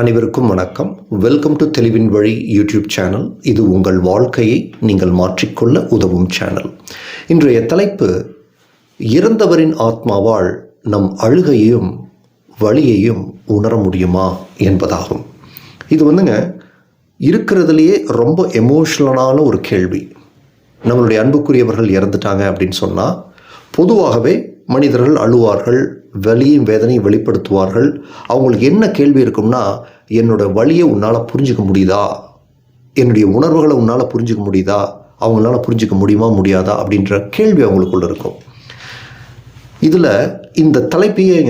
அனைவருக்கும் வணக்கம். Welcome to தெளிவின் வழி யூடியூப் சேனல். இது உங்கள் வாழ்க்கையை நீங்கள் மாற்றிக்கொள்ள உதவும் சேனல். இன்றைய தலைப்பு, இறந்தவரின் ஆத்மாவால் நம் அழுகையையும் வலியையும் உணர முடியுமா என்பதாகும். இது இருக்கிறதுலையே ரொம்ப எமோஷ்னலான ஒரு கேள்வி. நம்மளுடைய அன்புக்குரியவர்கள் இறந்துட்டாங்க அப்படின்னு சொன்னால் பொதுவாகவே மனிதர்கள் அழுவார்கள், வலியும் வேதனையும் வெளிப்படுத்துவார்கள். அவங்களுக்கு என்ன கேள்வி இருக்கும்னா, என்னோட வலியை உன்னால் புரிஞ்சிக்க முடியுதா, என்னுடைய உணர்வுகளை உன்னால் புரிஞ்சிக்க முடியுதா, அவங்களால புரிஞ்சிக்க முடியுமா முடியாதா அப்படின்ற கேள்வி அவங்களுக்குள்ள இருக்கும். இதில் இந்த தலைப்பையே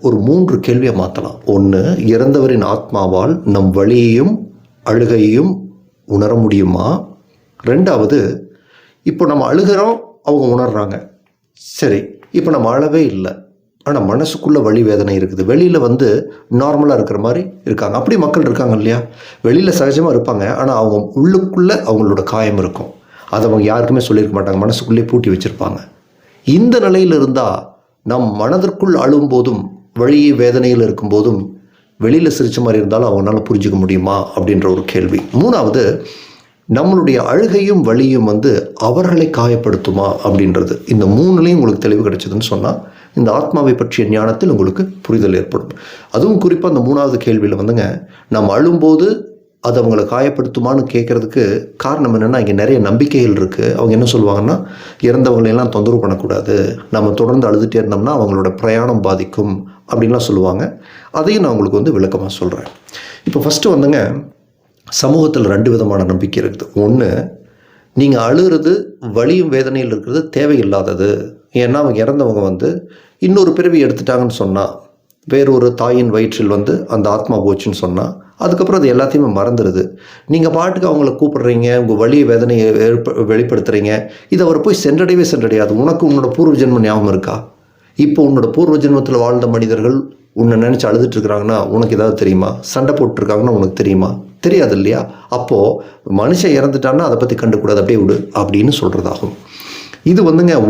ஒரு 3 கேள்வியை மாற்றலாம். ஒன்று, இறந்தவரின் ஆத்மாவால் நம் வலியையும் அழுகையையும் உணர முடியுமா? 2வது, இப்போ நம்ம அழுகிறோம், அவங்க உணர்றாங்க. சரி, இப்போ நம்ம அழவே இல்லை, ஆனால் மனசுக்குள்ளே வலி வேதனை இருக்குது. வெளியில் நார்மலாக இருக்கிற மாதிரி இருக்காங்க. அப்படி மக்கள் இருக்காங்க இல்லையா? வெளியில் சகஜமாக இருப்பாங்க, ஆனால் அவங்க உள்ளுக்குள்ளே அவங்களோட காயம் இருக்கும். அதை அவங்க யாருக்குமே சொல்லியிருக்க மாட்டாங்க, மனசுக்குள்ளே பூட்டி வச்சுருப்பாங்க. இந்த நிலையில் இருந்தால் நம் மனதிற்குள் அழும்போதும் வலி வேதனையில் இருக்கும்போதும் வெளியில் சிரிச்ச மாதிரி இருந்தாலும் அவங்களால புரிஞ்சிக்க முடியுமா அப்படின்ற ஒரு கேள்வி. 3வது, நம்மளுடைய அழுகையும் வலியும் அவர்களை காயப்படுத்துமா அப்படின்றது. இந்த 3லையும் உங்களுக்கு தெளிவு கிடைச்சதுன்னு சொன்னால் இந்த ஆத்மாவை பற்றிய ஞானத்தில் உங்களுக்கு புரிதல் ஏற்படும். அதுவும் குறிப்பாக அந்த 3வது கேள்வியில் நம்ம அழும்போது அது அவங்களை காயப்படுத்துமான்னு கேட்குறதுக்கு காரணம் என்னென்னா, இங்கே நிறைய நம்பிக்கைகள் இருக்குது. அவங்க என்ன சொல்லுவாங்கன்னா, இறந்தவங்களையெல்லாம் தொந்தரவு பண்ணக்கூடாது, நம்ம தொடர்ந்து அழுதுகிட்டே இருந்தோம்னா அவங்களோட பிரயாணம் பாதிக்கும் அப்படின்லாம் சொல்லுவாங்க. அதையும் நான் உங்களுக்கு விளக்கமாக சொல்கிறேன். இப்போ ஃபஸ்ட்டு சமூகத்தில் 2 விதமான நம்பிக்கை இருக்குது. ஒன்று, நீங்கள் அழுகிறது வலியும் வேதனையில் இருக்கிறது தேவையில்லாதது. ஏன்னா அவங்க இறந்தவங்க இன்னொரு பிறவி எடுத்துட்டாங்கன்னு சொன்னால், வேறொரு தாயின் வயிற்றில் அந்த ஆத்மா போச்சுன்னு சொன்னால் அதுக்கப்புறம் அது எல்லாத்தையுமே மறந்துடுது. நீங்கள் பாட்டுக்கு அவங்கள கூப்பிடுறீங்க, உங்கள் வலியை வேதனையை வெளிப்படுத்துகிறீங்க, இது அவரை போய் சென்றடையாது. உனக்கு உன்னோட பூர்வ ஜென்ம ஞாபகம் இருக்கா? இப்போ உன்னோட பூர்வ ஜென்மத்தில் வாழ்ந்த மனிதர்கள் உன்னை நினச்சி அழுதுட்டு இருக்கிறாங்கன்னா உனக்கு ஏதாவது தெரியுமா? சண்டை போட்டுருக்காங்கன்னா உனக்கு தெரியுமா? தெரியாது இல்லையா? அப்போது மனுஷன் இறந்துட்டான்னா அதை பற்றி கண்டுக்கூடாது, அப்படியே விடு அப்படின்னு சொல்கிறதாகும். இது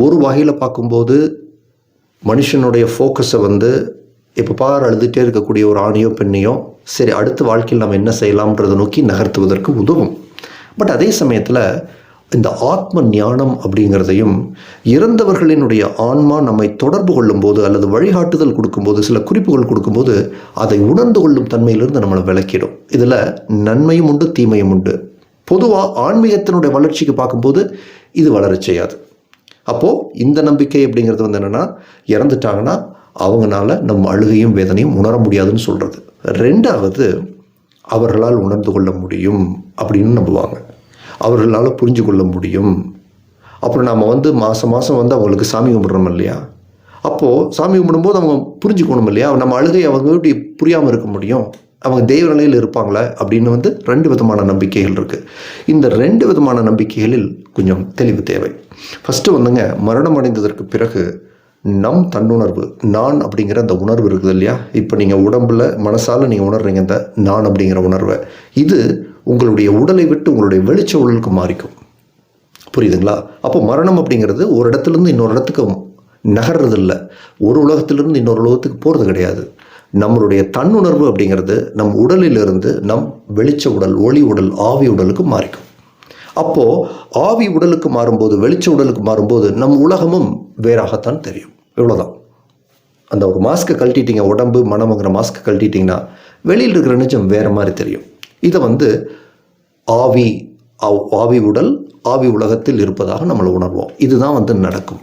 ஒரு வகையில் பார்க்கும்போது மனுஷனுடைய ஃபோக்கஸை இப்போ பார் அழுதுகிட்டே இருக்கக்கூடிய ஒரு ஆணையோ பெண்ணையோ சரி அடுத்த வாழ்க்கையில் நம்ம என்ன செய்யலாம்ன்றதை நோக்கி நகர்த்துவதற்கு உதவும். பட் அதே சமயத்தில் இந்த ஆத்ம ஞானம் அப்படிங்கிறதையும், இறந்தவர்களினுடைய ஆன்மா நம்மை தொடர்பு கொள்ளும்போது அல்லது வழிகாட்டுதல் கொடுக்கும்போது, சில குறிப்புகள் கொடுக்கும்போது அதை உணர்ந்து கொள்ளும் தன்மையிலிருந்து நம்மளை விளக்கிடும். இதில் நன்மையும் உண்டு, தீமையும் உண்டு. பொதுவாக ஆன்மீகத்தினுடைய வளர்ச்சிக்கு பார்க்கும்போது இது வளர செய்யாது. அப்போது இந்த நம்பிக்கை அப்படிங்கிறது என்னென்னா, இறந்துட்டாங்கன்னா அவங்களால நம்ம அழுகையும் வேதனையும் உணர முடியாதுன்னு சொல்கிறது. 2வது, அவர்களால் உணர்ந்து கொள்ள முடியும் அப்படின்னு நம்புவாங்க, அவர்களால் புரிஞ்சு கொள்ள முடியும். அப்புறம் நாம் மாதம் அவங்களுக்கு சாமி கும்பிட்றோம் இல்லையா? அப்போது சாமி கும்பிடும்போது அவங்க புரிஞ்சுக்கணும் இல்லையா? நம்ம அழுகை அவங்க எப்படி புரியாமல் இருக்க முடியும்? அவங்க தெய்வ நிலையில் இருப்பாங்களே அப்படின்னு 2 விதமான நம்பிக்கைகள் இருக்குது. இந்த 2 விதமான நம்பிக்கைகளில் கொஞ்சம் தெளிவு தேவை. ஃபஸ்ட்டு மரணம் அடைந்ததற்கு பிறகு நம் தன்னுணர்வு, நான் அப்படிங்கிற அந்த உணர்வு இருக்குது இல்லையா? இப்போ நீங்கள் உடம்பில் மனசால் நீங்கள் உணர்றீங்க இந்த நான் அப்படிங்கிற உணர்வை. இது உங்களுடைய உடலை விட்டு உங்களுடைய வெளிச்ச உடலுக்கு மாறிக்கும். புரியுதுங்களா? அப்போ மரணம் அப்படிங்கிறது ஒரு இடத்துலேருந்து இன்னொரு இடத்துக்கு நகர்றது இல்லை, ஒரு உலகத்திலிருந்து இன்னொரு உலகத்துக்கு போகிறது கிடையாது. நம்மளுடைய தன்னுணர்வு அப்படிங்கிறது நம் உடலிலிருந்து நம் வெளிச்ச உடல், ஒளி உடல், ஆவி உடலுக்கு மாறிக்கும். அப்போது ஆவி உடலுக்கு மாறும்போது, வெளிச்ச உடலுக்கு மாறும்போது நம் உலகமும் வேறாகத்தான் தெரியும். இவ்வளோதான். அந்த ஒரு மாஸ்க்கை கழட்டிட்டீங்க, உடம்பு மனம்ங்கிற மாஸ்க்கை கழட்டிட்டிங்கன்னா வெளியில் இருக்கிற நிஜம் வேறு மாதிரி தெரியும். இதை ஆவி உடல் ஆவி உலகத்தில் இருப்பதாக நம்மளை உணர்வோம். இதுதான் நடக்கும்.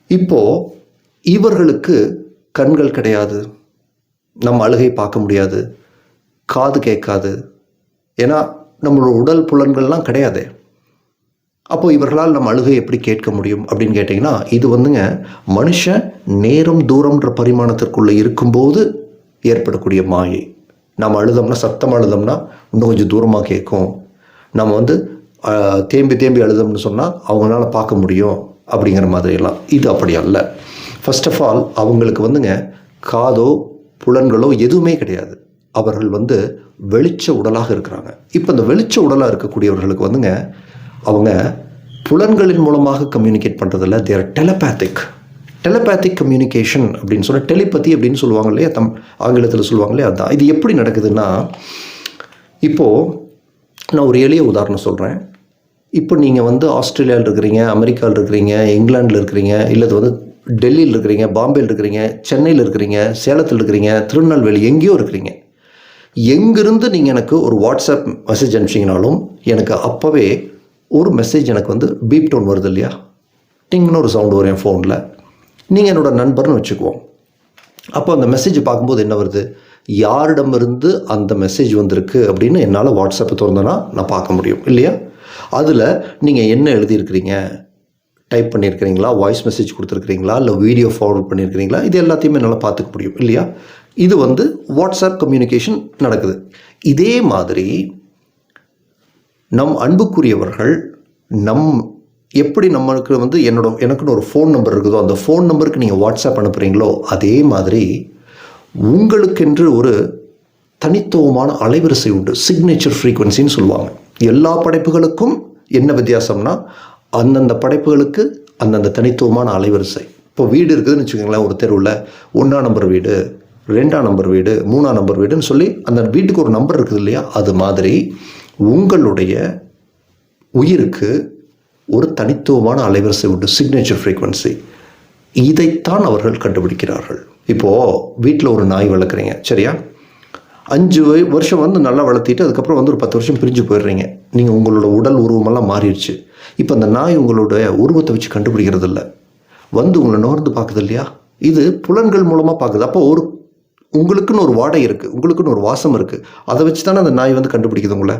இப்போது இவர்களுக்கு கண்கள் கிடையாது, நம்ம அழுகை பார்க்க முடியாது, காது கேட்காது, ஏன்னா நம்மளோட உடல் புலன்கள்லாம் கிடையாது. அப்போது இவர்களால் நம்ம அழுகை எப்படி கேட்க முடியும் அப்படின்னு கேட்டிங்கன்னா, இது மனுஷன் நேரம் தூரம்ன்ற பரிமாணத்திற்குள்ளே இருக்கும்போது ஏற்படக்கூடிய மாயை. நம்ம அழுதோம்னா, சத்தமாக அழுதோம்னா இன்னும் கொஞ்சம் தூரமாக கேட்கும். நம்ம தேம்பி அழுதோம்னு சொன்னால் அவங்களால பார்க்க முடியும் அப்படிங்கிற மாதிரியெல்லாம். இது அப்படி அல்ல. ஃபர்ஸ்ட் ஆஃப் ஆல் அவங்களுக்கு காதோ புலன்களோ எதுவுமே கிடையாது. அவர்கள் வெளிச்ச உடலாக இருக்கிறாங்க. இப்போ இந்த வெளிச்ச உடலாக இருக்கக்கூடியவர்களுக்கு அவங்க புலன்களின் மூலமாக கம்யூனிகேட் பண்ணுறதில்ல, தேர் டெலபேத்திக். டெலிபேத்திக் கம்யூனிகேஷன் அப்படின்னு சொன்னால் டெலிபதி அப்படின்னு சொல்லுவாங்க இல்லையா, ஆங்கிலத்தில் சொல்லுவாங்க இல்லையா, அதுதான். இது எப்படி நடக்குதுன்னா, இப்போது நான் ஒரு எளிய உதாரணம் சொல்கிறேன். இப்போ நீங்கள் வந்து ஆஸ்திரேலியாவில் இருக்கிறீங்க, அமெரிக்காவில் இருக்கிறீங்க, இங்கிலாண்டில் இருக்கிறீங்க, இல்லை வந்து டெல்லியில் இருக்கிறீங்க, பாம்பேயில் இருக்கிறீங்க, சென்னையில் இருக்கிறீங்க, சேலத்தில் இருக்கிறீங்க, திருநெல்வேலி, எங்கேயோ இருக்கிறீங்க. எங்கிருந்து நீங்கள் எனக்கு ஒரு வாட்ஸ்அப் மெசேஜ் அனுப்பிச்சிங்கனாலும் எனக்கு அப்போவே ஒரு மெசேஜ் எனக்கு வந்து பீப் டோன் வருது இல்லையா, டிங்னு ஒரு சவுண்டு வரும் என் ஃபோனில். நீங்கள் என்னோடய நண்பர்னு வச்சுக்குவோம். அப்போ அந்த மெசேஜ் பார்க்கும்போது என்ன வருது, யாரிடமிருந்து அந்த மெசேஜ் வந்திருக்கு அப்படின்னு என்னால் வாட்ஸ்அப்பை திறந்தேன்னா நான் பார்க்க முடியும் இல்லையா. அதில் நீங்கள் என்ன எழுதியிருக்கிறீங்க, டைப் பண்ணியிருக்கிறீங்களா, வாய்ஸ் மெசேஜ் கொடுத்துருக்கிறீங்களா, இல்லை வீடியோ ஃபார்வர்ட் பண்ணியிருக்கிறீங்களா, இது எல்லாத்தையுமே என்னால் பார்த்துக்க முடியும் இல்லையா. இது வந்து வாட்ஸ்அப் கம்யூனிகேஷன் நடக்குது. இதே மாதிரி நம் அன்புக்குரியவர்கள் எப்படி நம்மளுக்கு வந்து எனக்குன்னு ஒரு ஃபோன் நம்பர் இருக்குதோ, அந்த ஃபோன் நம்பருக்கு நீங்கள் வாட்ஸ்அப் அனுப்புகிறீங்களோ, அதே மாதிரி உங்களுக்கென்று ஒரு தனித்துவமான அலைவரிசை உண்டு. சிக்னேச்சர் ஃப்ரீக்வன்சின்னு சொல்லுவாங்க. எல்லா படைப்புகளுக்கும் என்ன வித்தியாசம்னா, அந்தந்த படைப்புகளுக்கு அந்தந்த தனித்துவமான அலைவரிசை. இப்போ வீடு இருக்குதுன்னு வச்சுக்கோங்களேன், ஒரு தெருவில் 1ஆம் நம்பர் வீடு, 2ஆம் நம்பர் வீடு, 3ஆம் நம்பர் வீடுன்னு சொல்லி அந்த வீட்டுக்கு ஒரு நம்பர் இருக்குது இல்லையா. அது மாதிரி உங்களுடைய உயிருக்கு ஒரு தனித்துவமான அலைவரிசை உண்டு, சிக்னேச்சர் ஃப்ரீக்வன்சி. இதைத்தான் அவர்கள் கண்டுபிடிக்கிறார்கள். இப்போது வீட்டில் ஒரு நாய் வளர்க்குறீங்க, சரியா? 5 வருஷம் வந்து நல்லா வளர்த்திட்டு அதுக்கப்புறம் வந்து ஒரு 10 வருஷம் பிரிஞ்சு போயிடுறீங்க. நீங்கள் உங்களோட உடல் உருவமெல்லாம் மாறிடுச்சு. இப்போ அந்த நாய் உங்களோட உருவத்தை வச்சு கண்டுபிடிக்கிறது இல்லை, வந்து உங்களை நோர்ந்து பார்க்குது இல்லையா. இது புலன்கள் மூலமாக பார்க்குது. அப்போ உங்களுக்குன்னு ஒரு வாடை இருக்குது, உங்களுக்குன்னு ஒரு வாசம் இருக்குது. அதை வச்சு தானே அந்த நாய் வந்து கண்டுபிடிக்குது, உங்களை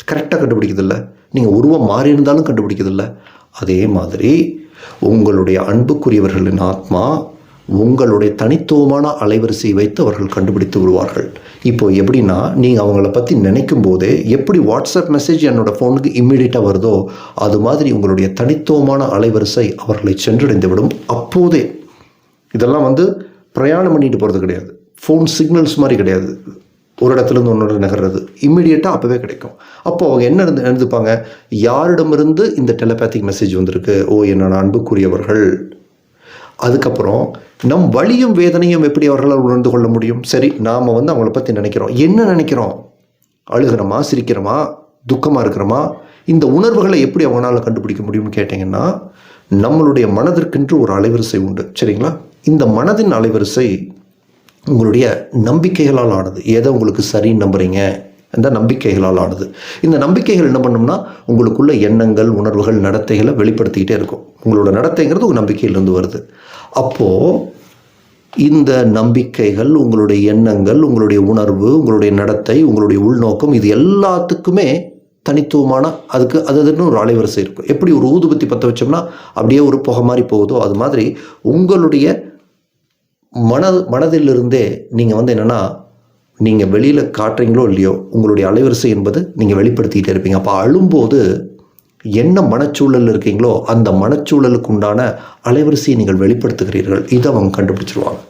கரெக்டாக கண்டுபிடிக்குதில்ல. நீங்கள் உருவம் மாறி இருந்தாலும் கண்டுபிடிக்குதில்ல. அதே மாதிரி உங்களுடைய அன்புக்குரியவர்களின் ஆத்மா உங்களுடைய தனித்துவமான அலைவரிசையை வைத்து அவர்கள் கண்டுபிடித்து விடுவார்கள். இப்போது எப்படின்னா, நீங்கள் அவங்கள பற்றி நினைக்கும் போதே எப்படி வாட்ஸ்அப் மெசேஜ் என்னோடய ஃபோனுக்கு இம்மிடியட்டாக வருதோ, அது மாதிரி உங்களுடைய தனித்துவமான அலைவரிசை அவர்களை சென்றடைந்து விடும். அப்போதே இதெல்லாம் வந்து பிரயாணம் பண்ணிட்டு போகிறது கிடையாது, ஃபோன் சிக்னல்ஸ் மாதிரி கிடையாது, ஒரு இடத்துலேருந்து ஒன்றோட நகர்றது இம்மிடியட்டாக அப்போவே கிடைக்கும். அப்போது அவங்க என்ன எழுதுப்பாங்க, யாரிடமிருந்து இந்த டெலிபேத்திக் மெசேஜ் வந்திருக்கு, ஓ என்னோட அன்புக்குரியவர்கள். அதுக்கப்புறம் நம் வலியும் வேதனையும் எப்படி அவர்களால் உணர்ந்து கொள்ள முடியும்? சரி, நாம் வந்து அவங்கள பற்றி நினைக்கிறோம், என்ன நினைக்கிறோம், அழுகிறோமா, சிரிக்கிறோமா, துக்கமாக இருக்கிறோமா, இந்த உணர்வுகளை எப்படி அவங்களால கண்டுபிடிக்க முடியும்னு கேட்டிங்கன்னா, நம்மளுடைய மனதிற்கென்று ஒரு அலைவரிசை உண்டு, சரிங்களா? இந்த மனதின் அலைவரிசை உங்களுடைய நம்பிக்கைகளால் ஆனது. எதை உங்களுக்கு சரின்னு நம்புறீங்க, அந்த நம்பிக்கைகளால் ஆனது. இந்த நம்பிக்கைகள் என்ன பண்ணோம்னா, உங்களுக்குள்ள எண்ணங்கள், உணர்வுகள், நடத்தைகளை வெளிப்படுத்திக்கிட்டே இருக்கும். உங்களோட நடத்தைங்கிறது உங்கள் நம்பிக்கையிலிருந்து வருது. அப்போது இந்த நம்பிக்கைகள், உங்களுடைய எண்ணங்கள், உங்களுடைய உணர்வு, உங்களுடைய நடத்தை, உங்களுடைய உள்நோக்கம், இது எல்லாத்துக்குமே தனித்துவமான அதுன்னு ஒரு அலைவரிசை இருக்கும். எப்படி ஒரு ஊதுபத்தி பற்ற வச்சோம்னா அப்படியே ஒரு புகை மாதிரி போகுதோ, அது மாதிரி உங்களுடைய மனதிலிருந்தே நீங்கள் வந்து என்னென்னா, நீங்கள் வெளியில் காட்டுறீங்களோ இல்லையோ, உங்களுடைய அலைவரிசை என்பது நீங்கள் வெளிப்படுத்திக்கிட்டே இருப்பீங்க. அப்போ அழும்போது என்ன மனச்சூழல் இருக்கீங்களோ அந்த மனச்சூழலுக்கு உண்டான அலைவரிசையை நீங்கள் வெளிப்படுத்துகிறீர்கள். இதை அவங்க கண்டுபிடிச்சிருவாங்க.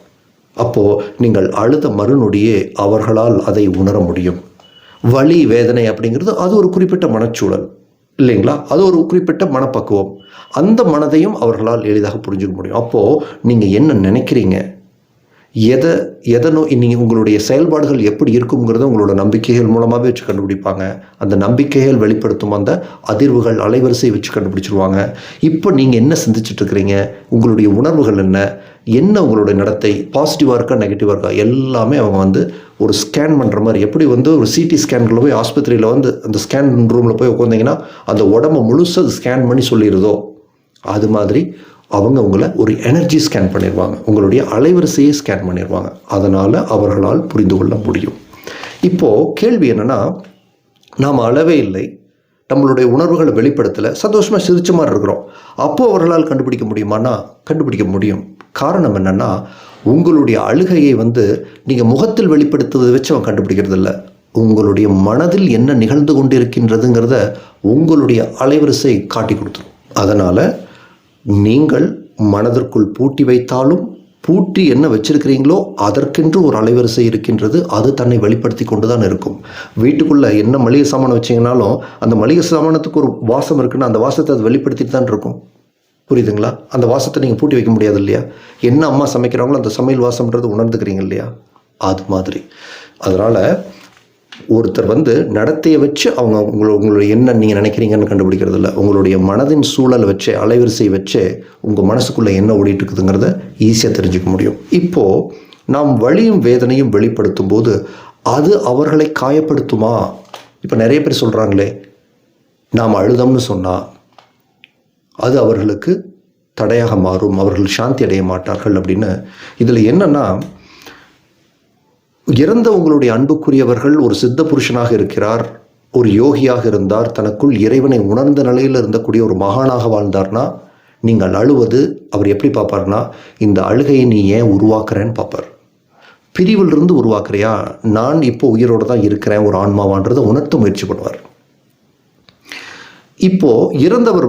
அப்போது நீங்கள் அழுத மறுநொடியே அவர்களால் அதை உணர முடியும். வலி, வேதனை அப்படிங்கிறது அது ஒரு குறிப்பிட்ட மனச்சூழல் இல்லைங்களா, அது ஒரு குறிப்பிட்ட மனப்பக்குவம். அந்த மனதையும் அவர்களால் எளிதாக புரிஞ்சுக்க முடியும். அப்போது நீங்கள் என்ன நினைக்கிறீங்க, நீங்கள் உங்களுடைய செயல்பாடுகள் எப்படி இருக்குங்கிறத உங்களோட நம்பிக்கைகள் மூலமாகவே வச்சு கண்டுபிடிப்பாங்க. அந்த நம்பிக்கைகள் வெளிப்படுத்தும் அந்த அதிர்வுகள், அலைவரிசையை வச்சு கண்டுபிடிச்சிருவாங்க. இப்போ நீங்கள் என்ன சிந்திச்சுட்ருக்கிறீங்க, உங்களுடைய உணர்வுகள் என்ன உங்களுடைய நடத்தை பாசிட்டிவாக இருக்கா நெகட்டிவாக இருக்கா, எல்லாமே அவங்க வந்து ஒரு ஸ்கேன் பண்ணுற மாதிரி. எப்படி வந்து ஒரு சிடி ஸ்கேன்களில் போய் ஆஸ்பத்திரியில் வந்து அந்த ஸ்கேன் ரூமில் போய் உட்காந்திங்கன்னா அந்த உடம்பை முழுசாக அது ஸ்கேன் பண்ணி சொல்லிடுதோ, அது மாதிரி அவங்க உங்களை ஒரு எனர்ஜி ஸ்கேன் பண்ணிடுவாங்க, உங்களுடைய அலைவரிசையை ஸ்கேன் பண்ணிடுவாங்க. அதனால் அவர்களால் புரிந்து கொள்ள முடியும். இப்போது கேள்வி என்னென்னா, நாம் அளவே இல்லை, நம்மளுடைய உணர்வுகளை வெளிப்படுத்தலை, சந்தோஷமாக சிரிச்ச மாதிரி இருக்கிறோம். அப்போது அவர்களால் கண்டுபிடிக்க முடியுமானா கண்டுபிடிக்க முடியும். காரணம் என்னென்னா, உங்களுடைய அழுகையை வந்து நீங்கள் முகத்தில் வெளிப்படுத்துவதை வச்சு அவன் கண்டுபிடிக்கிறது இல்லை, உங்களுடைய மனதில் என்ன நிகழ்ந்து கொண்டு இருக்கின்றதுங்கிறத உங்களுடைய அலைவரிசை காட்டி கொடுத்துரும். அதனால் நீங்கள் மனதிற்குள் பூட்டி வைத்தாலும் பூட்டி என்ன வச்சிருக்கிறீங்களோ அதற்கென்று ஒரு அலைவரிசை இருக்கின்றது, அது தன்னை வெளிப்படுத்தி கொண்டு தான் இருக்கும். வீட்டுக்குள்ளே என்ன மளிகை சாமானை வச்சிங்கனாலும் அந்த மளிகை சாமானத்துக்கு ஒரு வாசம் இருக்குன்னா அந்த வாசத்தை அது வெளிப்படுத்திட்டு தான் இருக்கும். புரியுதுங்களா? அந்த வாசத்தை நீங்கள் பூட்டி வைக்க முடியாது இல்லையா? என்ன அம்மா சமைக்கிறாங்களோ அந்த சமையல் வாசம்ன்றது உணர்ந்துக்கிறீங்க இல்லையா? அது மாதிரி. அதனால் ஒருத்தர் நடத்தையை வச்சு அவங்க உங்களுடைய என்ன நீங்கள் நினைக்கிறீங்கன்னு கண்டுபிடிக்கிறது இல்லை. உங்களுடைய மனதின் சூழலை வச்சு, அலைவரிசை வச்சு உங்கள் மனசுக்குள்ளே என்ன ஓடிட்டு இருக்குதுங்கிறத ஈஸியாக தெரிஞ்சுக்க முடியும். இப்போது நாம் வலியும் வேதனையும் வெளிப்படுத்தும் போது அது அவர்களை காயப்படுத்துமா? இப்போ நிறைய பேர் சொல்கிறாங்களே, நாம் அழுதம்னு சொன்னால் அது அவர்களுக்கு தடையாக மாறும், அவர்கள் சாந்தி அடைய மாட்டார்கள் அப்படின்னு. இதில் என்னென்னா, இறந்த உங்களுடைய அன்புக்குரியவர்கள் ஒரு சித்த புருஷனாக இருக்கிறார், ஒரு யோகியாக இருந்தார், தனக்குள் இறைவனை உணர்ந்த நிலையில் இருந்தக்கூடிய ஒரு மகானாக வாழ்ந்தார்னா, நீங்கள் அழுவது அவர் எப்படி பார்ப்பார்னா, இந்த அழுகையை நீ ஏன் உருவாக்குறேன்னு பார்ப்பார். பிரிவிலிருந்து உருவாக்குறியா, நான் இப்போ உயிரோடு தான் இருக்கிறேன் ஒரு ஆன்மாவான்றதை உணர்த்த முயற்சி பண்ணுவார். இப்போது இறந்தவர்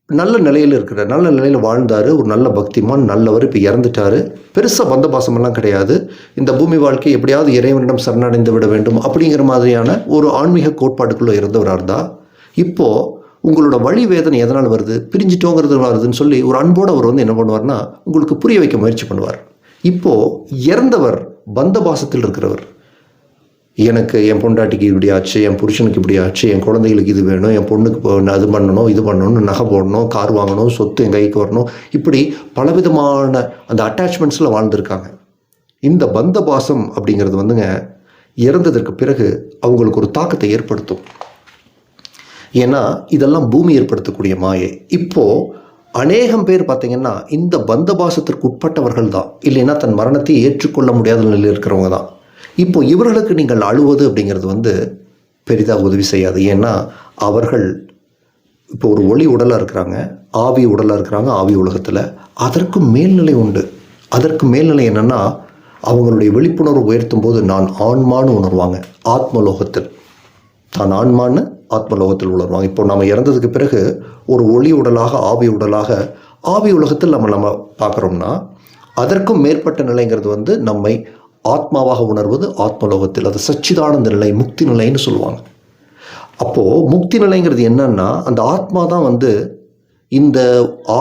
நல்ல நிலையில் இருக்கிறார், நல்ல நிலையில் வாழ்ந்தார், ஒரு நல்ல பக்திமான் நல்லவர், இப்போ இறந்துட்டார். பெருசாக பந்த பாசமெல்லாம் கிடையாது. இந்த பூமி வாழ்க்கை எப்படியாவது இறைவனிடம் சரணடைந்து விட வேண்டும் அப்படிங்கிற மாதிரியான ஒரு ஆன்மீக கோட்பாட்டுக்குள்ளே இருந்தவராக இருந்தால், இப்போது உங்களோட வலி வேதனை எதனால் வருது, பிரிஞ்சிட்டோங்கிறது வருதுன்னு சொல்லி ஒரு அன்போடு அவர் என்ன பண்ணுவார்னா உங்களுக்கு புரிய வைக்க முயற்சி பண்ணுவார். இப்போது இறந்தவர் பந்த பாசத்தில் இருக்கிறவர், எனக்கு என் பொண்டாட்டிக்கு இப்படி ஆச்சு, என் புருஷனுக்கு இப்படி ஆச்சு, என் குழந்தைகளுக்கு இது வேணும், என் பொண்ணுக்கு அது பண்ணணும், இது பண்ணணும், நகை போடணும், கார் வாங்கணும், சொத்து என் கைக்கு வரணும், இப்படி பலவிதமான அந்த அட்டாச்மெண்ட்ஸில் வாழ்ந்திருக்காங்க. இந்த பந்த பாசம் அப்படிங்கிறது இறந்ததற்கு பிறகு அவங்களுக்கு ஒரு தாக்கத்தை ஏற்படுத்தும். ஏன்னா இதெல்லாம் பூமி ஏற்படுத்தக்கூடிய மாயை. இப்போது அநேகம் பேர் பார்த்திங்கன்னா இந்த பந்த பாசத்திற்கு உட்பட்டவர்கள் தான், இல்லைன்னா தன் மரணத்தை ஏற்றுக்கொள்ள முடியாத நிலையில் இருக்கிறவங்க தான். இப்போ இவர்களுக்கு நீங்கள் அழுவது அப்படிங்கிறது பெரிதாக உதவி செய்யாது. ஏன்னா அவர்கள் இப்போ ஒரு ஒளி உடலாக இருக்கிறாங்க, ஆவி உடலாக இருக்கிறாங்க, ஆவி உலகத்தில். அதற்கு மேல்நிலை உண்டு. அதற்கு மேல்நிலை என்னென்னா, அவங்களுடைய விழிப்புணர்வு உயர்த்தும் போது நான் ஆன்மான்னு உணர்வாங்க. ஆத்மலோகத்தில் தான் ஆன்மான்னு ஆத்மலோகத்தில் உணர்வாங்க. இப்போ நம்ம இறந்ததுக்கு பிறகு ஒரு ஒளி உடலாக, ஆவி உடலாக, ஆவி உலகத்தில் நம்ம பார்க்குறோம்னா அதற்கும் மேற்பட்ட நிலைங்கிறது நம்மை ஆத்மாவாக உணர்வது ஆத்மலோகத்தில். அது சச்சிதானந்த நிலை, முக்தி நிலைன்னு சொல்லுவாங்க. அப்போது முக்தி நிலைங்கிறது என்னன்னா, அந்த ஆத்மா தான் இந்த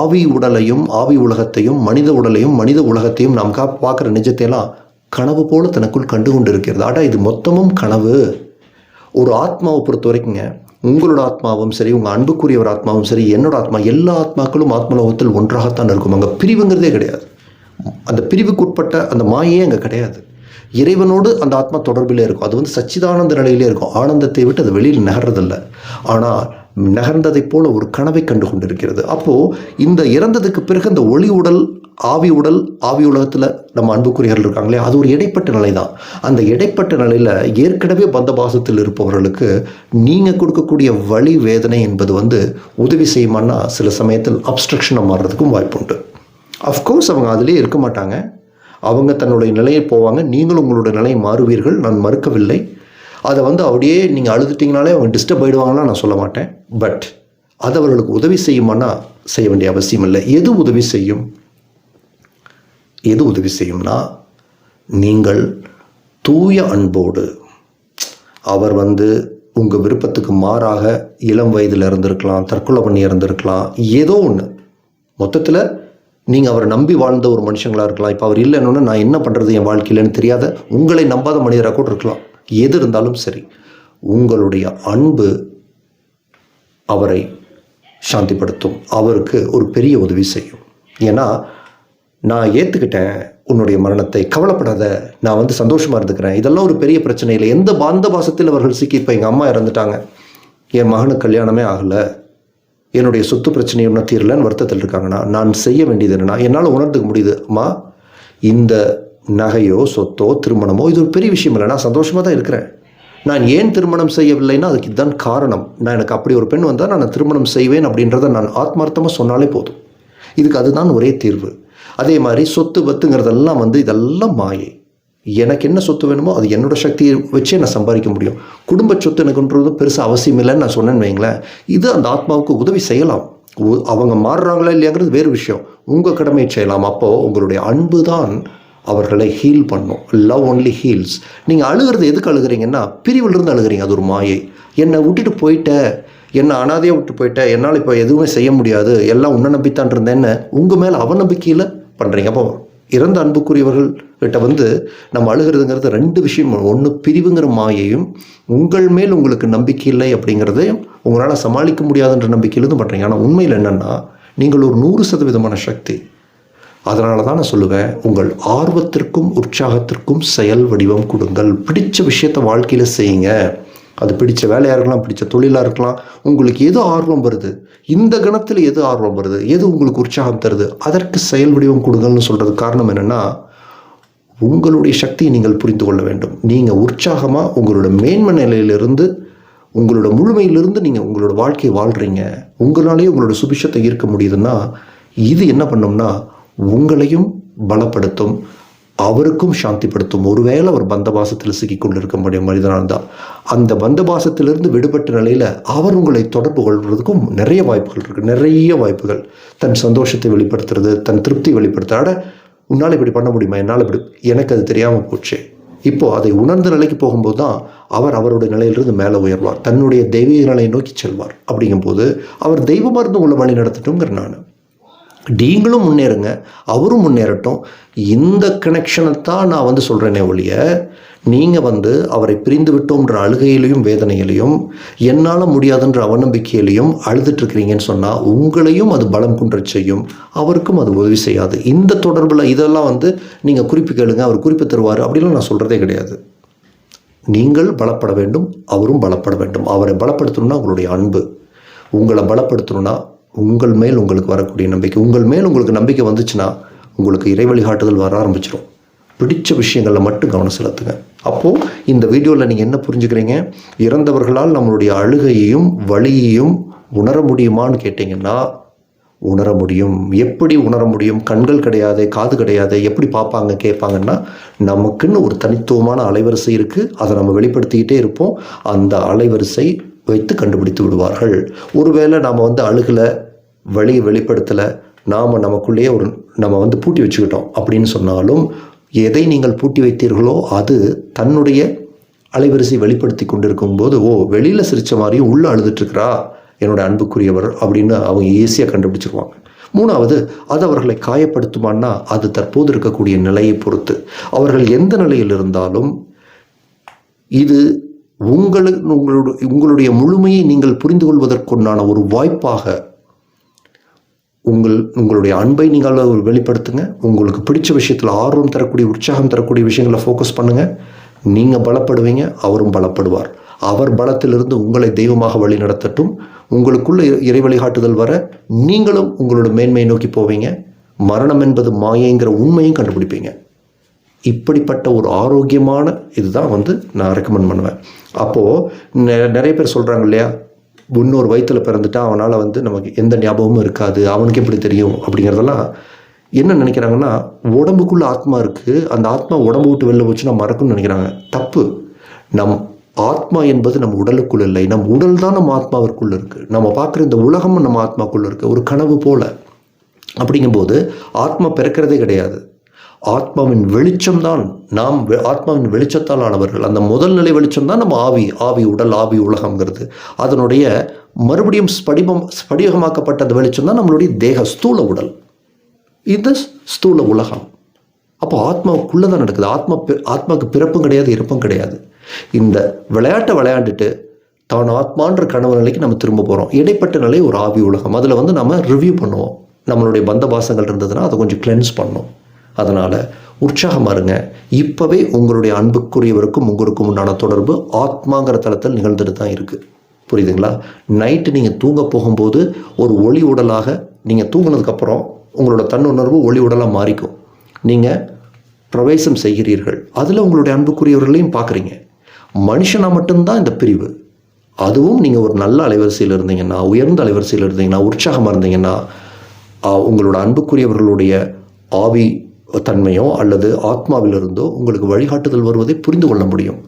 ஆவி உடலையும் ஆவி உலகத்தையும் மனித உடலையும் மனித உலகத்தையும் நாம் பார்க்குற நிஜத்தையெல்லாம் கனவு போல தனக்குள் கண்டு கொண்டு இருக்கிறது. ஆடா இது மொத்தமும் கனவு. ஒரு ஆத்மாவை பொறுத்த வரைக்குங்க, உங்களோட ஆத்மாவும் சரி, உங்கள் அன்புக்குரியவர் ஆத்மாவும் சரி, என்னோட ஆத்மா, எல்லா ஆத்மாக்களும் ஆத்மலோகத்தில் ஒன்றாகத்தான் இருக்கும். அங்கே பிரிவுங்கிறதே கிடையாது. அந்த பிரிவுக்குட்பட்ட அந்த மாயே அங்கே கிடையாது. இறைவனோடு அந்த ஆத்மா தொடர்பிலே இருக்கும். அது சச்சிதானந்த நிலையிலே இருக்கும். ஆனந்தத்தை விட்டு அது வெளியில் நகர்றதில்லை. ஆனால் நகர்ந்ததைப் போல ஒரு கனவை கண்டு கொண்டிருக்கிறது. அப்போது இந்த இறந்ததுக்கு பிறகு இந்த ஒளி உடல், ஆவி உடல், ஆவி உலகத்தில் நம்ம அன்புக்குரியர்கள் இருக்காங்களே, அது ஒரு இடைப்பட்ட நிலை தான். அந்த இடைப்பட்ட நிலையில் ஏற்கனவே பந்தபாசத்தில் இருப்பவர்களுக்கு நீங்கள் கொடுக்கக்கூடிய வலி வேதனை என்பது உதவி செய்யுமான்னா சில சமயத்தில் அப்ஸ்ட்ரக்ஷனாக மாறுறதுக்கும் வாய்ப்புண்டு. அஃப்கோர்ஸ் அவங்க அதிலே இருக்க மாட்டாங்க. அவங்க தன்னுடைய நிலையை போவாங்க. நீங்களும் உங்களோட நிலையை மாறுவீர்கள், நான் மறுக்கவில்லை. அதை அப்படியே நீங்கள் அழுதுட்டிங்கனாலே அவங்க டிஸ்டர்ப் ஆகிடுவாங்கன்னா நான் சொல்ல மாட்டேன். பட் அது அவர்களுக்கு உதவி செய்யுமானா செய்ய வேண்டிய அவசியம் இல்லை. எது உதவி செய்யும்? எது உதவி செய்யும்னா, நீங்கள் தூய அன்போடு, அவர் உங்கள் விருப்பத்துக்கு மாறாக இளம் வயதில் இருந்திருக்கலாம், தற்கொலை பண்ணி இருந்திருக்கலாம், ஏதோ ஒன்று. மொத்தத்தில் நீங்கள் அவரை நம்பி வாழ்ந்த ஒரு மனுஷங்களாக இருக்கலாம். இப்போ அவர் இல்லைன்னு நான் என்ன பண்ணுறது என் வாழ்க்கையிலன்னு தெரியாத, உங்களை நம்பாத மனிதராக கூட இருக்கலாம். எது இருந்தாலும் சரி, உங்களுடைய அன்பு அவரை சாந்திப்படுத்தும், அவருக்கு ஒரு பெரிய உதவி செய்யும். ஏன்னா நான் ஏற்றுக்கிட்டேன் உன்னுடைய மரணத்தை, கவலைப்படாத, நான் சந்தோஷமாக இருந்துக்கிறேன், இதெல்லாம் ஒரு பெரிய பிரச்சனை இல்லை. எந்த பாந்த பாசத்தில் அவர்கள் சிக்கி, இப்போ எங்கள் அம்மா இறந்துட்டாங்க, என் மகனுக்கு கல்யாணமே ஆகலை, என்னுடைய சொத்து பிரச்சனை ஒன்றும் தீரலன்னு வருத்தத்தில் இருக்காங்கன்னா, நான் செய்ய வேண்டியது என்னன்னா, என்னால் உணர்ந்துக்க முடியுது, அம்மா இந்த நகையோ சொத்தோ திருமணமோ இது ஒரு பெரிய விஷயம் இல்லை, நான் சந்தோஷமாக தான் இருக்கிறேன். நான் ஏன் திருமணம் செய்யவில்லைன்னா அதுக்கு இதுதான் காரணம். நான் எனக்கு அப்படி ஒரு பெண் வந்தால் நான் திருமணம் செய்வேன் அப்படின்றத நான் ஆத்மார்த்தமாக சொன்னாலே போதும். இதுக்கு அதுதான் ஒரே தீர்வு. அதே மாதிரி சொத்து பத்துங்கிறதெல்லாம் இதெல்லாம் மாயை. எனக்கு என்ன சொத்து வேணுமோ அது என்னோடய சக்தியை வச்சே நான் சம்பாதிக்க முடியும். குடும்ப சொத்து எனக்குன்றது பெருசாக அவசியம் இல்லைன்னு நான் சொன்னேன்னு வைங்களேன். இது அந்த ஆத்மாவுக்கு உதவி செய்யலாம். அவங்க மாறுறாங்களா இல்லையாங்கிறது வேறு விஷயம். உங்கள் கடமையை செய்யலாம். அப்போது உங்களுடைய அன்பு தான் அவர்களை ஹீல் பண்ணும். Love only heals. நீங்கள் அழுகிறது எதுக்கு அழுகிறீங்கன்னா, பிரிவிலிருந்து அழுகிறீங்க. அது ஒரு மாயை. என்னை விட்டுட்டு போயிட்ட, என்ன அனாதையாக விட்டு போயிட்டேன், என்னால் இப்போ எதுவுமே செய்ய முடியாது, எல்லாம் உன்னை நம்பித்தான் இருந்தேன்னு உங்கள் மேலே அவநம்பிக்கையில் பண்ணுறீங்க. அப்போ இறந்த அன்புக்குரியவர்கள் கிட்ட வந்து நம்ம அழுகிறதுங்கிறது 2 விஷயம். ஒன்று பிரிவுங்கிற மாயையும், உங்கள் மேல் உங்களுக்கு நம்பிக்கை இல்லை அப்படிங்கிறதையும் உங்களால் சமாளிக்க முடியாதுன்ற நம்பிக்கையிலிருந்து பண்ணுறீங்க. ஆனால் உண்மையில் என்னென்னா நீங்கள் ஒரு 100% சக்தி. அதனால தான் நான் சொல்லுவேன், உங்கள் ஆர்வத்திற்கும் உற்சாகத்திற்கும் செயல் வடிவம் கொடுங்கள். பிடிச்ச விஷயத்தை வாழ்க்கையில் செய்யுங்க. அது பிடிச்ச வேலையாக இருக்கலாம், பிடிச்ச தொழிலாக இருக்கலாம். உங்களுக்கு எது ஆர்வம் வருது, இந்த கணத்தில் எது ஆர்வம் வருது, எது உங்களுக்கு உற்சாகம் தருது, அதற்கு செயல் வடிவம் கொடுங்கள்னு சொல்கிறது காரணம் என்னென்னா, உங்களுடைய சக்தியை நீங்கள் புரிந்து கொள்ள வேண்டும். நீங்கள் உற்சாகமாக உங்களோட மேன்மை நிலையிலிருந்து, உங்களோட முழுமையிலிருந்து நீங்கள் உங்களோட வாழ்க்கையை வாழ்கிறீங்க. உங்களாலேயே உங்களோட சுபிஷத்தை ஈர்க்க முடியுதுன்னா, இது என்ன பண்ணோம்னா உங்களையும் பலப்படுத்தும், அவருக்கும் சாந்திப்படுத்தும். ஒருவேளை அவர் பந்தபாசத்தில் சிக்கிக்கொண்டு இருக்க முடியும் மனிதனால் தான், அந்த பந்தபாசத்திலிருந்து விடுபட்ட நிலையில் அவர் உங்களை தொடர்பு கொள்வதற்கும் நிறைய வாய்ப்புகள் இருக்குது. நிறைய வாய்ப்புகள். தன் சந்தோஷத்தை வெளிப்படுத்துறது, தன் திருப்தி வெளிப்படுத்த, உன்னால் இப்படி பண்ண முடியுமா, என்னால் இப்படி, எனக்கு அது தெரியாமல் போச்சு. இப்போது அதை உணர்ந்த நிலைக்கு போகும்போது தான் அவர் அவருடைய நிலையிலிருந்து மேலே உயர்வார், தன்னுடைய தெய்வீக நிலையை நோக்கி செல்வார். அப்படிங்கும்போது அவர் தெய்வமாக இருந்து உங்களை வழி நடத்தட்டுங்கிற நான். நீங்களும் முன்னேறுங்க, அவரும் முன்னேறட்டும். இந்த கனெக்ஷனை தான் நான் வந்து சொல்கிறேனே ஒழிய, நீங்கள் அவரை பிரிந்து விட்டோம்ன்ற அழுகையிலையும் வேதனையிலையும், என்னால் முடியாதுன்ற அவநம்பிக்கையிலையும் அழுதுட்டுருக்கிறீங்கன்னு சொன்னால் உங்களையும் அது பலம் குன்ற செய்யும், அவருக்கும் அது உதவி செய்யாது. இந்த தொடர்பில் இதெல்லாம் நீங்கள் குறிப்பு கேளுங்க, அவர் குறிப்பு தருவார் அப்படிலாம் நான் சொல்கிறதே கிடையாது. நீங்கள் பலப்பட வேண்டும், அவரும் பலப்பட வேண்டும். அவரை பலப்படுத்தணும்னா உங்களுடைய அன்பு, உங்களை பலப்படுத்தணும்னா உங்கள் மேல் உங்களுக்கு வரக்கூடிய நம்பிக்கை. உங்கள் மேல் உங்களுக்கு நம்பிக்கை வந்துச்சுன்னா உங்களுக்கு இறை வழிகாட்டுதல் வர ஆரம்பிச்சிடும். பிடிச்ச விஷயங்களில் மட்டும் கவனம் செலுத்துங்க. அப்போது இந்த வீடியோவில் நீங்கள் என்ன புரிஞ்சுக்கிறீங்க, இறந்தவர்களால் நம்மளுடைய அழுகையையும் வலியையும் உணர முடியுமான்னு கேட்டிங்கன்னா உணர முடியும். எப்படி உணர முடியும்? கண்கள் கிடையாது, காது கிடையாது, எப்படி பார்ப்பாங்க கேட்பாங்கன்னா, நமக்குன்னு ஒரு தனித்துவமான அலைவரிசை இருக்குது. அதை நம்ம வெளிப்படுத்திக்கிட்டே இருப்போம். அந்த அலைவரிசை வைத்து கண்டுபிடித்து விடுவார்கள். ஒருவேளை நாம் அழுகலை, வழியை வெளிப்படுத்தலை, நாம் நமக்குள்ளேயே நம்ம பூட்டி வச்சுக்கிட்டோம் அப்படின்னு சொன்னாலும், எதை நீங்கள் பூட்டி வைத்தீர்களோ அது தன்னுடைய அலைவரிசை வெளிப்படுத்தி கொண்டிருக்கும் போது, வெளியில் சிரித்த மாதிரியும் உள்ளே அழுதுட்டுருக்கிறா என்னோட அன்புக்குரியவர் அப்படின்னு அவங்க ஈஸியாக கண்டுபிடிச்சிருவாங்க. 3வது, அது அவர்களை காயப்படுத்துமான்னா அது தற்போது இருக்கக்கூடிய நிலையை பொறுத்து. அவர்கள் எந்த நிலையில் இருந்தாலும் இது உங்களுடைய முழுமையை நீங்கள் புரிந்து கொள்வதற்குண்டான ஒரு வாய்ப்பாக உங்களுடைய அன்பை நீங்கள் வெளிப்படுத்துங்க. உங்களுக்கு பிடிச்ச விஷயத்தில் ஆர்வம் தரக்கூடிய, உற்சாகம் தரக்கூடிய விஷயங்களை ஃபோக்கஸ் பண்ணுங்கள். நீங்கள் பலப்படுவீங்க, அவரும் பலப்படுவார். அவர் பலத்திலிருந்து உங்களை தெய்வமாக வழி நடத்தட்டும். உங்களுக்குள்ள இறை வழிகாட்டுதல் வர நீங்களும் உங்களோட மேன்மையை நோக்கி போவீங்க. மரணம் என்பது மாயைங்கிற உண்மையும் கண்டுபிடிப்பீங்க. இப்படிப்பட்ட ஒரு ஆரோக்கியமான இதுதான் நான் ரெக்கமெண்ட் பண்ணுவேன். அப்போது நிறைய பேர் சொல்கிறாங்க இல்லையா, இன்னொரு வயிற்றில் பிறந்துட்டா அவனால் நமக்கு எந்த ஞாபகமும் இருக்காது, அவனுக்கு எப்படி தெரியும் அப்படிங்கிறதெல்லாம் என்ன நினைக்கிறாங்கன்னா, உடம்புக்குள்ளே ஆத்மா இருக்குது, அந்த ஆத்மா உடம்பு விட்டு வெளில போச்சுன்னா மறக்கும்னு நினைக்கிறாங்க. தப்பு. நம் ஆத்மா என்பது நம் உடலுக்குள் இல்லை, நம் உடல் தான் நம்ம ஆத்மாவிற்குள்ளே இருக்குது. நம்ம பார்க்குற இந்த உலகமும் நம்ம ஆத்மாக்குள்ளே இருக்குது, ஒரு கனவு போல். அப்படிங்கும்போது ஆத்மா பிறக்கிறதே கிடையாது. ஆத்மாவின் வெளிச்சம் தான் நாம், ஆத்மாவின் வெளிச்சத்தால் ஆனவர்கள். அந்த முதல் நிலை வெளிச்சம் தான் நம்ம ஆவி உடல், ஆவி உலகம்ங்கிறது. அதனுடைய மறுபடியும் ஸ்படிகமாக்கப்பட்ட அந்த வெளிச்சம் தான் நம்மளுடைய தேக ஸ்தூல உடல், இது ஸ்தூல உலகம். அப்போ ஆத்மாவுக்குள்ளே தான் நடக்குது. ஆத்மாவுக்கு பிறப்பும் கிடையாது, இறப்பும் கிடையாது. இந்த விளையாட்டை விளையாண்டுட்டு தான் ஆத்மான்ற கனவு நிலைக்கு நம்ம திரும்ப போகிறோம். இடைப்பட்ட நிலை ஒரு ஆவி உலகம். அதில் நம்ம ரிவ்யூ பண்ணுவோம். நம்மளுடைய பந்தபாசங்கள் இருந்ததுன்னா அதை கொஞ்சம் கிளென்ஸ் பண்ணோம். அதனால் உற்சாகமாக இருங்க. இப்போவே உங்களுடைய அன்புக்குரியவருக்கும் உங்களுக்கும் உண்டான தொடர்பு ஆத்மாங்கிற தளத்தில் நிகழ்ந்துட்டு தான் இருக்குது. புரியுதுங்களா? நைட்டு நீங்கள் தூங்க போகும்போது ஒரு ஒளி உடலாக, நீங்கள் தூங்கினதுக்கப்புறம் உங்களோட தன்னுணர்வு ஒளி உடலாக மாறிக்கும். நீங்கள் பிரவேசம் செய்கிறீர்கள், அதில் உங்களுடைய அன்புக்குரியவர்களையும் பார்க்குறீங்க. மனுஷனாக மட்டும்தான் இந்த பிரிவு. அதுவும் நீங்கள் ஒரு நல்ல அலைவரிசையில் இருந்தீங்கன்னா, உயர்ந்த அலைவரிசையில் இருந்தீங்கன்னா, உற்சாகமாக இருந்தீங்கன்னா, உங்களோட அன்புக்குரியவர்களுடைய ஆவி தன்மையோ அல்லது ஆத்மாவிலிருந்தோ உங்களுக்கு வழிகாட்டுதல் வருவதை புரிந்து கொள்ள முடியும்.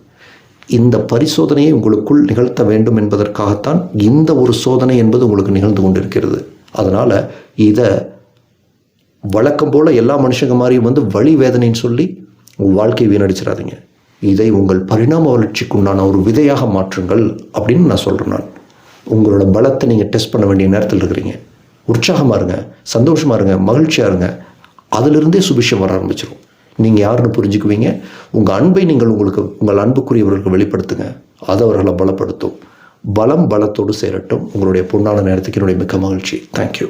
இந்த பரிசோதனையை உங்களுக்குள் நிகழ்த்த வேண்டும் என்பதற்காகத்தான் இந்த ஒரு சோதனை என்பது உங்களுக்கு நிகழ்ந்து கொண்டிருக்கிறது. அதனால் இதை வழக்கம் போல் எல்லா மனுஷங்க மாதிரியும் வலி வேதனைன்னு சொல்லி உங்கள் வாழ்க்கையை வீணடிச்சிடாதீங்க. இதை உங்கள் பரிணாம வளர்ச்சிக்குண்டான ஒரு விதையாக மாற்றுங்கள் அப்படின்னு நான் சொல்கிறேன். உங்களோட பலத்தை நீங்கள் டெஸ்ட் பண்ண வேண்டிய நேரத்தில் இருக்கிறீங்க. உற்சாகமாக இருங்க, சந்தோஷமாக இருங்க, மகிழ்ச்சியாக இருங்க. அதிலிருந்தே சுபிஷம் வர ஆரம்பிச்சிடும். நீங்கள் யாருன்னு புரிஞ்சுக்குவீங்க. உங்கள் அன்பை நீங்கள் உங்கள் அன்புக்குரியவர்களுக்கு வெளிப்படுத்துங்க. அது அவர்களை பலப்படுத்தும். பலம் பலத்தோடு சேரட்டும். உங்களுடைய பொன்னான நேரத்துக்கு என்னுடைய மிக்க மகிழ்ச்சி. தேங்க்யூ.